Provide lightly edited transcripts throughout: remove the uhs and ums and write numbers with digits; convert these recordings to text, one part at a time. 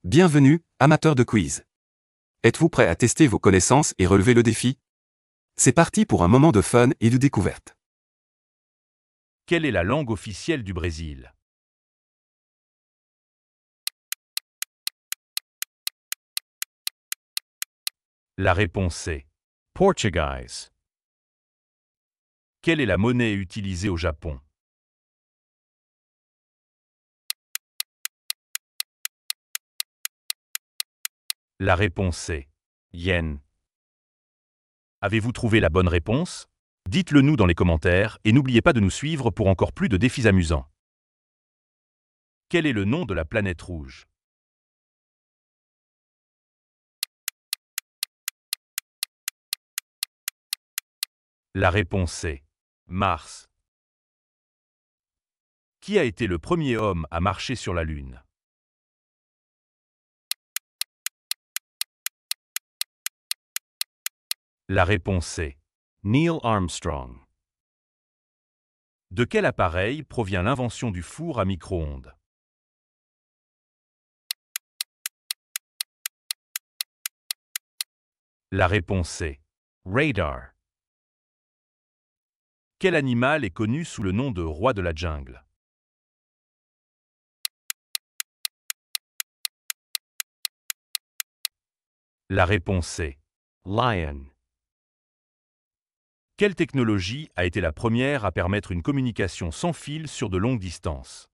Bienvenue, amateurs de quiz. Êtes-vous prêt à tester vos connaissances et relever le défi? C'est parti pour un moment de fun et de découverte. Quelle est la langue officielle du Brésil? La réponse est Portuguese. Quelle est la monnaie utilisée au Japon? La réponse est Yen. Avez-vous trouvé la bonne réponse? Dites-le nous dans les commentaires et n'oubliez pas de nous suivre pour encore plus de défis amusants. Quel est le nom de la planète rouge? La réponse est Mars. Qui a été le premier homme à marcher sur la Lune? La réponse est Neil Armstrong. De quel appareil provient l'invention du four à micro-ondes? La réponse est Radar. Quel animal est connu sous le nom de roi de la jungle? La réponse est Lion. Quelle technologie a été la première à permettre une communication sans fil sur de longues distances?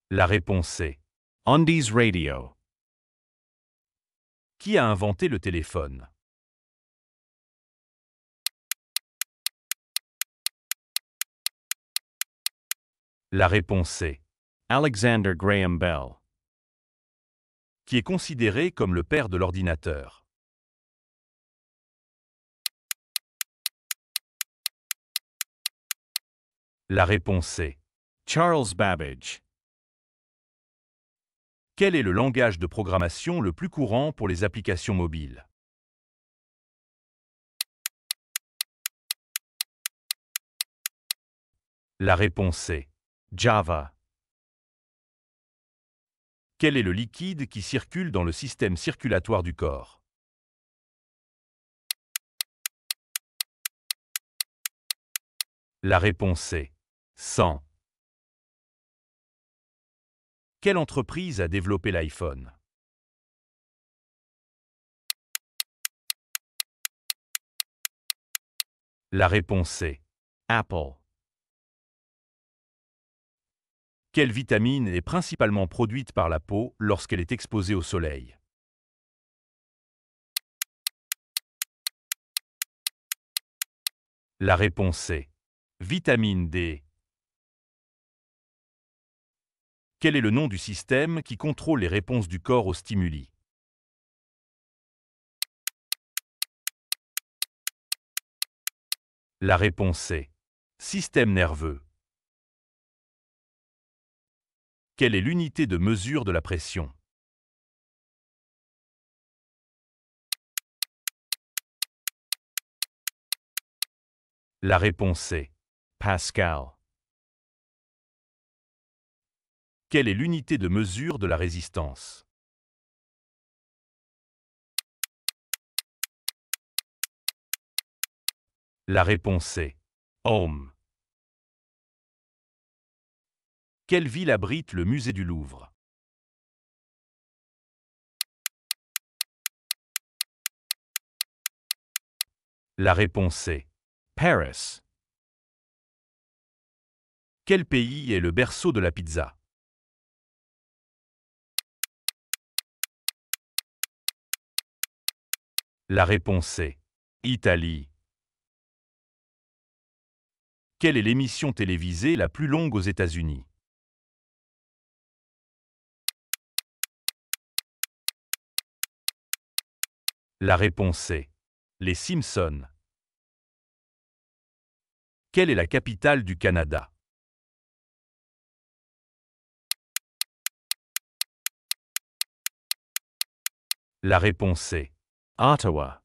La réponse est Andes Radio. Qui a inventé le téléphone? La réponse est Alexander Graham Bell. Qui est considéré comme le père de l'ordinateur? La réponse est Charles Babbage. Quel est le langage de programmation le plus courant pour les applications mobiles? La réponse est Java. Quel est le liquide qui circule dans le système circulatoire du corps? La réponse est sang. Quelle entreprise a développé l'iPhone? La réponse est Apple. Quelle vitamine est principalement produite par la peau lorsqu'elle est exposée au soleil? La réponse est vitamine D. Quel est le nom du système qui contrôle les réponses du corps aux stimuli? La réponse est système nerveux. Quelle est l'unité de mesure de la pression? La réponse est Pascal. Quelle est l'unité de mesure de la résistance? La réponse est Ohm. Quelle ville abrite le musée du Louvre? La réponse est Paris. Quel pays est le berceau de la pizza? La réponse est Italie. Quelle est l'émission télévisée la plus longue aux États-Unis? La réponse est Les Simpsons. Quelle est la capitale du Canada? La réponse est Ottawa.